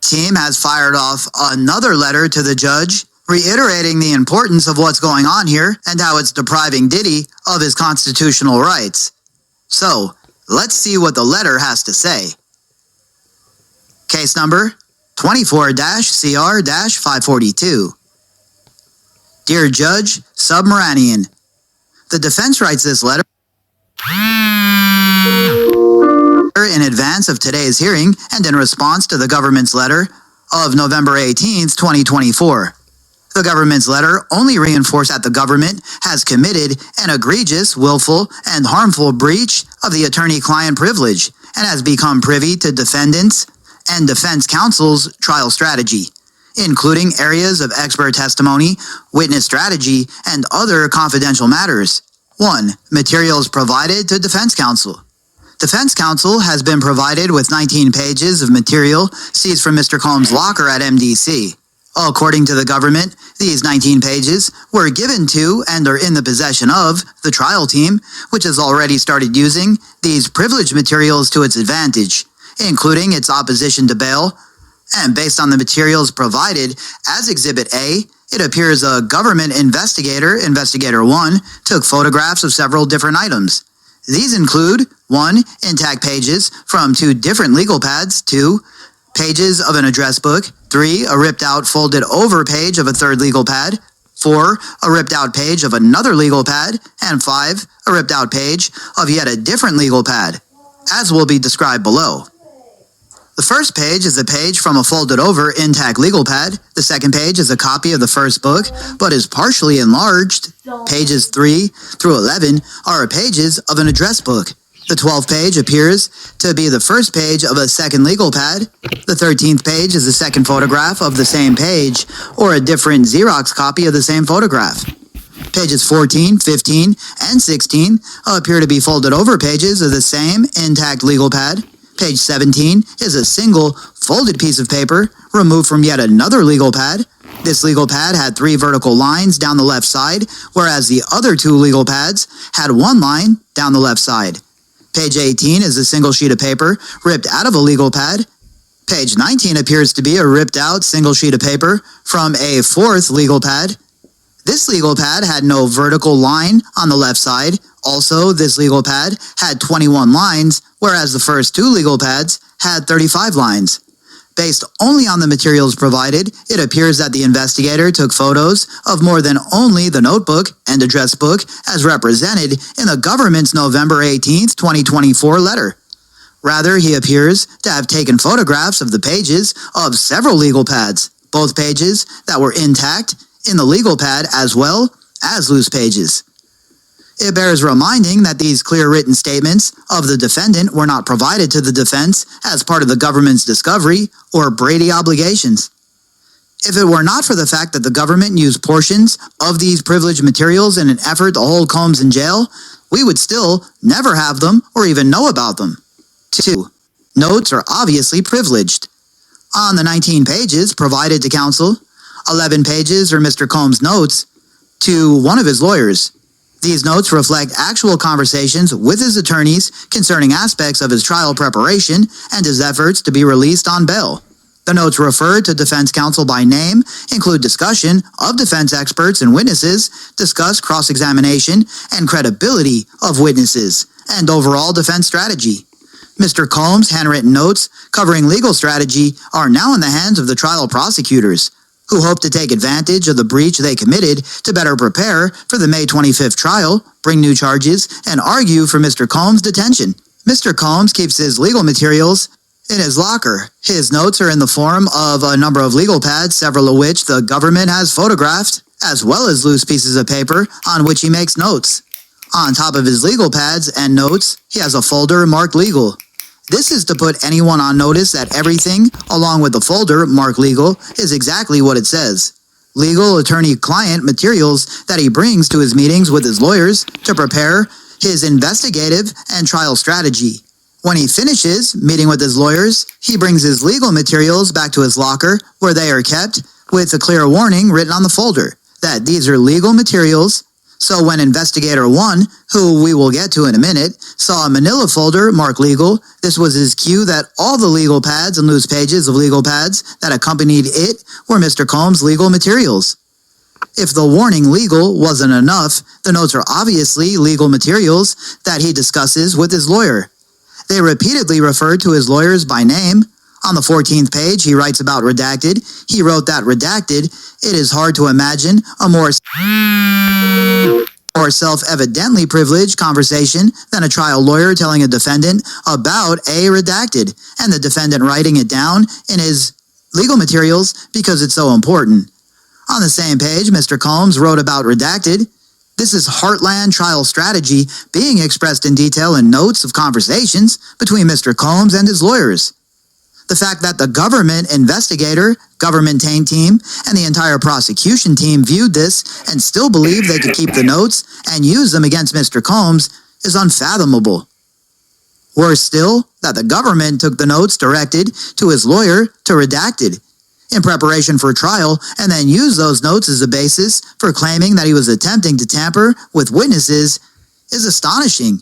team has fired off another letter to the judge, reiterating the importance of what's going on here and how it's depriving Diddy of his constitutional rights. So, let's see what the letter has to say. Case number 24-CR-542. Dear Judge Submaranian, the defense writes this letter in advance of today's hearing and in response to the government's letter of November 18th, 2024. The government's letter only reinforced that the government has committed an egregious, willful, and harmful breach of the attorney-client privilege and has become privy to defendants' and defense counsel's trial strategy, including areas of expert testimony, witness strategy, and other confidential matters. 1. Materials provided to defense counsel. Defense counsel has been provided with 19 pages of material seized from Mr. Combs' locker at MDC. According to the government, these 19 pages were given to and are in the possession of the trial team, which has already started using these privileged materials to its advantage, including its opposition to bail. And based on the materials provided as Exhibit A, it appears a government investigator, Investigator 1, took photographs of several different items. These include 1. Intact pages from 2 different legal pads, 2. Pages of an address book, 3. A ripped-out, folded-over page of a third legal pad, 4. A ripped-out page of another legal pad, and 5. A ripped-out page of yet a different legal pad, as will be described below. The first page is a page from a folded-over intact legal pad. The second page is a copy of the first book, but is partially enlarged. Pages 3 through 11 are pages of an address book. The 12th page appears to be the first page of a second legal pad. The 13th page is a second photograph of the same page, or a different Xerox copy of the same photograph. Pages 14, 15, and 16 appear to be folded-over pages of the same intact legal pad. Page 17 is a single folded piece of paper removed from yet another legal pad. This legal pad had 3 vertical lines down the left side, whereas the other 2 legal pads had 1 line down the left side. Page 18 is a single sheet of paper ripped out of a legal pad. Page 19 appears to be a ripped out single sheet of paper from a 4th legal pad. This legal pad had no vertical line on the left side. Also, this legal pad had 21 lines, whereas the first 2 legal pads had 35 lines. Based only on the materials provided, it appears that the investigator took photos of more than only the notebook and address book as represented in the government's November 18th, 2024 letter. Rather, he appears to have taken photographs of the pages of several legal pads, both pages that were intact in the legal pad as well as loose pages. It bears reminding that these clear written statements of the defendant were not provided to the defense as part of the government's discovery or Brady obligations. If it were not for the fact that the government used portions of these privileged materials in an effort to hold Combs in jail, we would still never have them or even know about them. 2. Notes are obviously privileged. On the 19 pages provided to counsel, 11 pages are Mr. Combs' notes to one of his lawyers. These notes reflect actual conversations with his attorneys concerning aspects of his trial preparation and his efforts to be released on bail. The notes refer to defense counsel by name, include discussion of defense experts and witnesses, discuss cross-examination and credibility of witnesses, and overall defense strategy. Mr. Combs' handwritten notes covering legal strategy are now in the hands of the trial prosecutors, who hope to take advantage of the breach they committed to better prepare for the May 25th trial, bring new charges, and argue for Mr. Combs' detention. Mr. Combs keeps his legal materials in his locker. His notes are in the form of a number of legal pads, several of which the government has photographed, as well as loose pieces of paper on which he makes notes. On top of his legal pads and notes, he has a folder marked legal. This is to put anyone on notice that everything, along with the folder marked legal, is exactly what it says. Legal attorney-client materials that he brings to his meetings with his lawyers to prepare his investigative and trial strategy. When he finishes meeting with his lawyers, he brings his legal materials back to his locker, where they are kept with a clear warning written on the folder that these are legal materials So when Investigator 1, who we will get to in a minute, saw a manila folder marked legal, this was his cue that all the legal pads and loose pages of legal pads that accompanied it were Mr. Combs' legal materials. If the warning legal wasn't enough, the notes are obviously legal materials that he discusses with his lawyer. They repeatedly refer to his lawyers by name. On the 14th page, he writes about redacted. He wrote that redacted, it is hard to imagine a more self-evidently privileged conversation than a trial lawyer telling a defendant about a redacted, and the defendant writing it down in his legal materials because it's so important. On the same page, Mr. Combs wrote about redacted. This is heartland trial strategy being expressed in detail in notes of conversations between Mr. Combs and his lawyers. The fact that the government investigator, government team, and the entire prosecution team viewed this and still believed they could keep the notes and use them against Mr. Combs is unfathomable. Worse still, that the government took the notes directed to his lawyer to redacted in preparation for trial and then used those notes as a basis for claiming that he was attempting to tamper with witnesses is astonishing.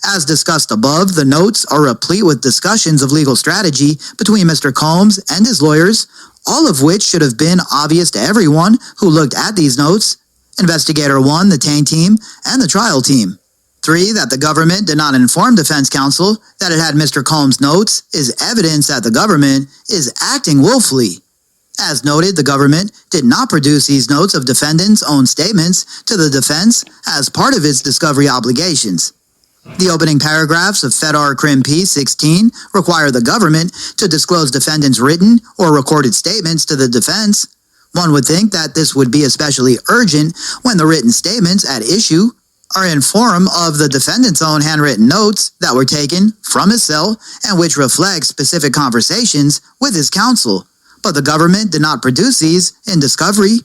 As discussed above, the notes are replete with discussions of legal strategy between Mr. Combs and his lawyers, all of which should have been obvious to everyone who looked at these notes, Investigator 1, the Tain team, and the trial team. 3. That the government did not inform defense counsel that it had Mr. Combs' notes is evidence that the government is acting willfully. As noted, the government did not produce these notes of defendants' own statements to the defense as part of its discovery obligations. The opening paragraphs of FedR Crim P 16 require the government to disclose defendants' written or recorded statements to the defense. One would think that this would be especially urgent when the written statements at issue are in form of the defendant's own handwritten notes that were taken from his cell and which reflect specific conversations with his counsel. But the government did not produce these in discovery,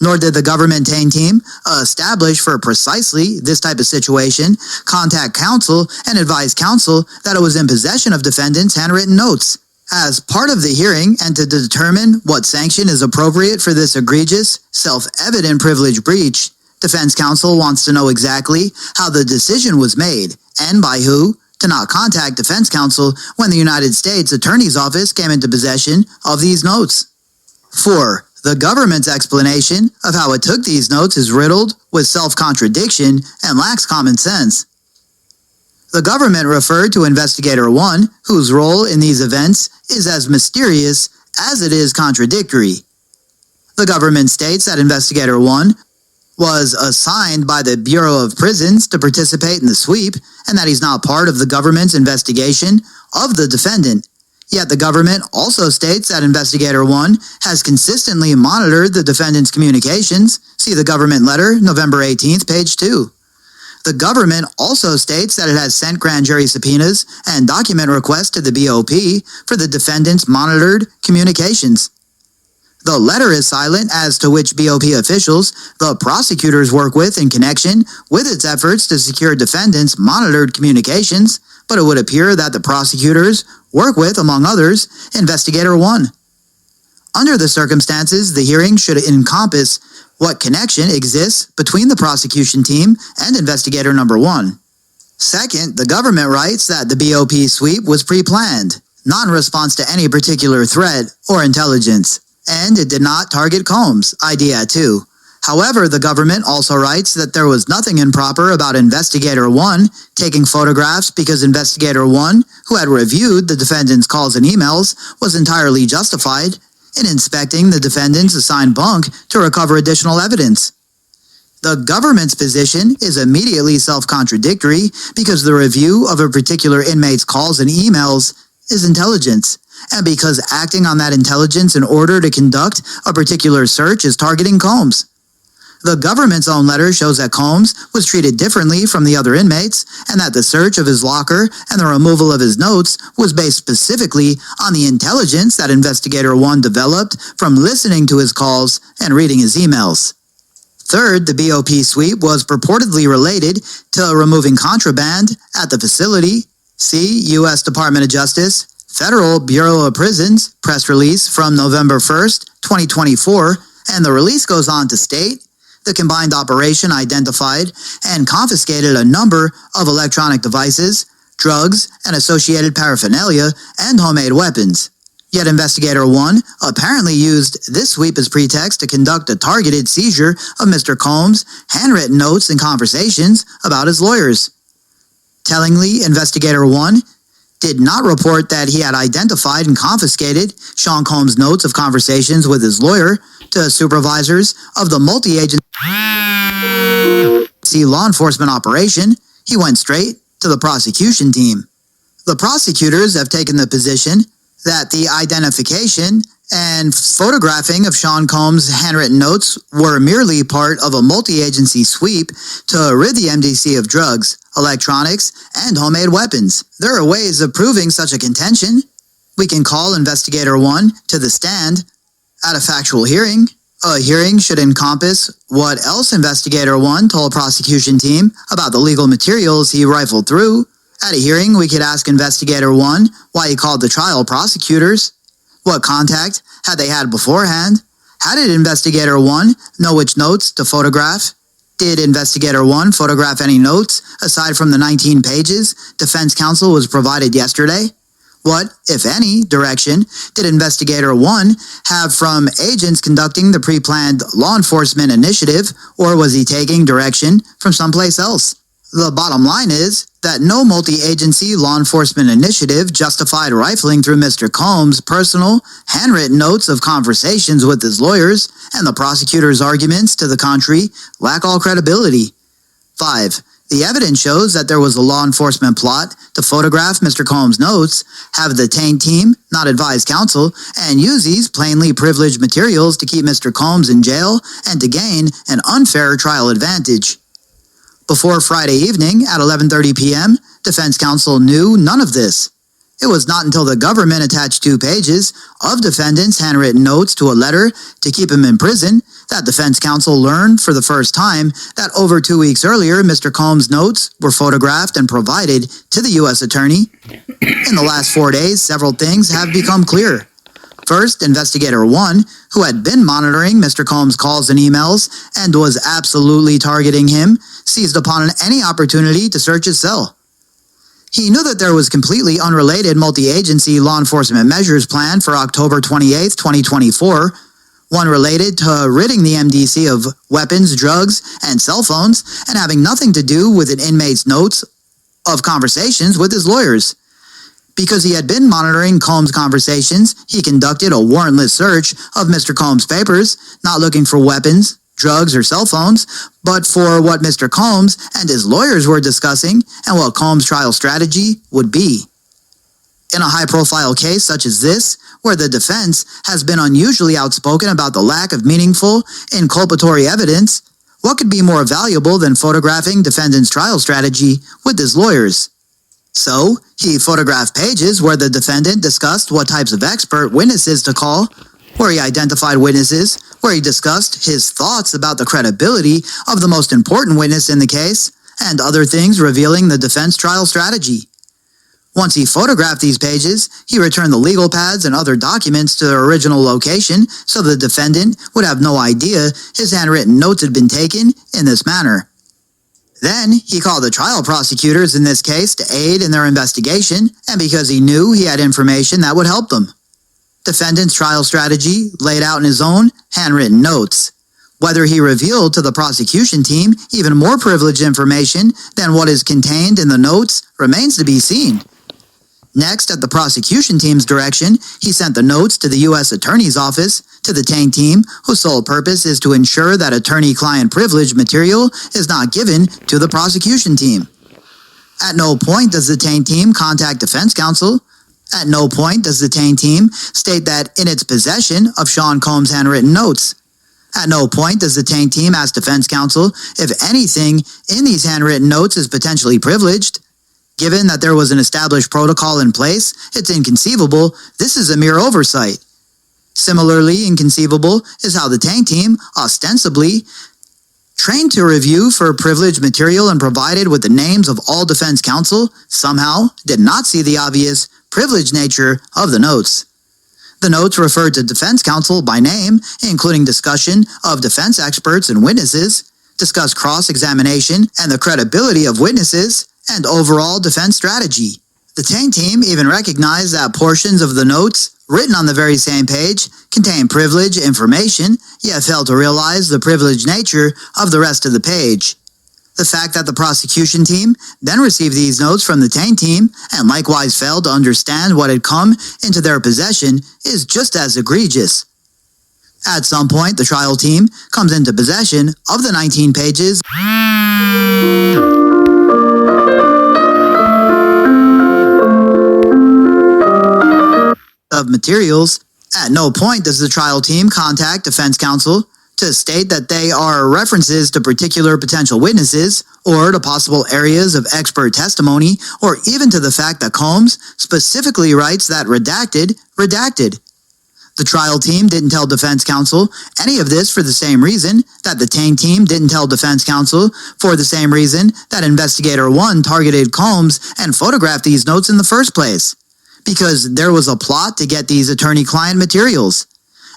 nor did the government Tain team establish for precisely this type of situation, contact counsel and advise counsel that it was in possession of defendants' handwritten notes. As part of the hearing and to determine what sanction is appropriate for this egregious, self-evident privilege breach, defense counsel wants to know exactly how the decision was made and by who to not contact defense counsel when the United States Attorney's Office came into possession of these notes. 4. The government's explanation of how it took these notes is riddled with self-contradiction and lacks common sense. The government referred to Investigator 1, whose role in these events is as mysterious as it is contradictory. The government states that Investigator 1 was assigned by the Bureau of Prisons to participate in the sweep and that he's not part of the government's investigation of the defendant. Yet the government also states that Investigator 1 has consistently monitored the defendant's communications. See the government letter, November 18th, page 2. The government also states that it has sent grand jury subpoenas and document requests to the BOP for the defendant's monitored communications. The letter is silent as to which BOP officials the prosecutors work with in connection with its efforts to secure defendants' monitored communications, but it would appear that the prosecutors work with, among others, Investigator 1. Under the circumstances, the hearing should encompass what connection exists between the prosecution team and Investigator Number 1. Second, the government writes that the BOP sweep was pre-planned, not in response to any particular threat or intelligence, and it did not target Combs, idea 2. However, the government also writes that there was nothing improper about Investigator 1 taking photographs because Investigator 1, who had reviewed the defendant's calls and emails, was entirely justified in inspecting the defendant's assigned bunk to recover additional evidence. The government's position is immediately self-contradictory because the review of a particular inmate's calls and emails is intelligence, and because acting on that intelligence in order to conduct a particular search is targeting Combs. The government's own letter shows that Combs was treated differently from the other inmates and that the search of his locker and the removal of his notes was based specifically on the intelligence that Investigator 1 developed from listening to his calls and reading his emails. Third, the BOP sweep was purportedly related to removing contraband at the facility. See U.S. Department of Justice, Federal Bureau of Prisons, press release from November 1st, 2024, and the release goes on to state The combined operation identified and confiscated a number of electronic devices, drugs, and associated paraphernalia, and homemade weapons. Yet Investigator 1 apparently used this sweep as pretext to conduct a targeted seizure of Mr. Combs' handwritten notes and conversations about his lawyers. Tellingly, Investigator 1 did not report that he had identified and confiscated Sean Combs' notes of conversations with his lawyer to supervisors of the multi-agency law enforcement operation. He went straight to the prosecution team. The prosecutors have taken the position that the identification and photographing of Sean Combs' handwritten notes were merely part of a multi-agency sweep to rid the MDC of drugs, electronics, and homemade weapons. There are ways of proving such a contention. We can call Investigator 1 to the stand at a factual hearing. A hearing should encompass what else Investigator 1 told prosecution team about the legal materials he rifled through. At a hearing, we could ask Investigator 1 why he called the trial prosecutors. What contact had they had beforehand? How did Investigator 1 know which notes to photograph? Did Investigator 1 photograph any notes aside from the 19 pages defense counsel was provided yesterday? What, if any, direction did Investigator 1 have from agents conducting the pre-planned law enforcement initiative, or was he taking direction from someplace else? The bottom line is that no multi-agency law enforcement initiative justified rifling through Mr. Combs' personal, handwritten notes of conversations with his lawyers, and the prosecutor's arguments to the contrary lack all credibility. 5. The evidence shows that there was a law enforcement plot to photograph Mr. Combs' notes, have the Taint team not advise counsel, and use these plainly privileged materials to keep Mr. Combs in jail and to gain an unfair trial advantage. Before Friday evening at 11:30 p.m., defense counsel knew none of this. It was not until the government attached 2 pages of defendant's handwritten notes to a letter to keep him in prison that defense counsel learned for the first time that over 2 weeks earlier, Mr. Combs' notes were photographed and provided to the U.S. Attorney. In the last 4 days, several things have become clear. First, Investigator 1, who had been monitoring Mr. Combs' calls and emails and was absolutely targeting him, seized upon any opportunity to search his cell. He knew that there was completely unrelated multi-agency law enforcement measures planned for October 28, 2024, one related to ridding the MDC of weapons, drugs, and cell phones, and having nothing to do with an inmate's notes of conversations with his lawyers. Because he had been monitoring Combs' conversations, he conducted a warrantless search of Mr. Combs' papers, not looking for weapons, drugs, or cell phones, but for what Mr. Combs and his lawyers were discussing and what Combs' trial strategy would be. In a high-profile case such as this, where the defense has been unusually outspoken about the lack of meaningful, inculpatory evidence, what could be more valuable than photographing defendant's trial strategy with his lawyers? So, he photographed pages where the defendant discussed what types of expert witnesses to call, where he identified witnesses, where he discussed his thoughts about the credibility of the most important witness in the case, and other things revealing the defense trial strategy. Once he photographed these pages, he returned the legal pads and other documents to their original location so the defendant would have no idea his handwritten notes had been taken in this manner. Then, he called the trial prosecutors in this case to aid in their investigation, and because he knew he had information that would help them. Defendant's trial strategy laid out in his own handwritten notes. Whether he revealed to the prosecution team even more privileged information than what is contained in the notes remains to be seen. Next, at the prosecution team's direction, he sent the notes to the U.S. Attorney's Office, to the Taint team, whose sole purpose is to ensure that attorney-client privilege material is not given to the prosecution team. At no point does the Taint team contact defense counsel. At no point does the Taint team state that in its possession of Sean Combs' handwritten notes. At no point does the Taint team ask defense counsel if anything in these handwritten notes is potentially privileged. Given that there was an established protocol in place, it's inconceivable this is a mere oversight. Similarly inconceivable is how the Taint team, ostensibly trained to review for privileged material and provided with the names of all defense counsel, somehow did not see the obvious privileged nature of the notes. The notes referred to defense counsel by name, including discussion of defense experts and witnesses, discuss cross-examination and the credibility of witnesses, and overall defense strategy. The Tang team even recognized that portions of the notes, written on the very same page, contain privileged information, yet failed to realize the privileged nature of the rest of the page. The fact that the prosecution team then received these notes from the Tang team and likewise failed to understand what had come into their possession is just as egregious. At some point, the trial team comes into possession of the 19 pages of materials. At no point does the trial team contact defense counsel to state that they are references to particular potential witnesses or to possible areas of expert testimony or even to the fact that Combs specifically writes that redacted. The trial team didn't tell defense counsel any of this for the same reason that the Tang team didn't tell defense counsel for the same reason that Investigator 1 targeted Combs and photographed these notes in the first place. Because there was a plot to get these attorney-client materials.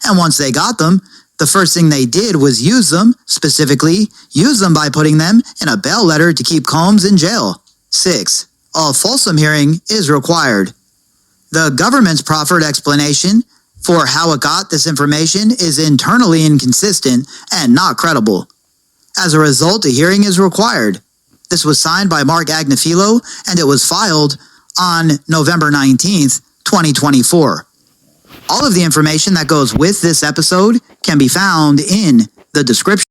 And once they got them, the first thing they did was use them, specifically, use them by putting them in a bail letter to keep Combs in jail. 6. A fulsome hearing is required. The government's proffered explanation for how it got this information is internally inconsistent and not credible. As a result, a hearing is required. This was signed by Mark Agnifilo, and it was filed on November 19th, 2024. All of the information that goes with this episode can be found in the description.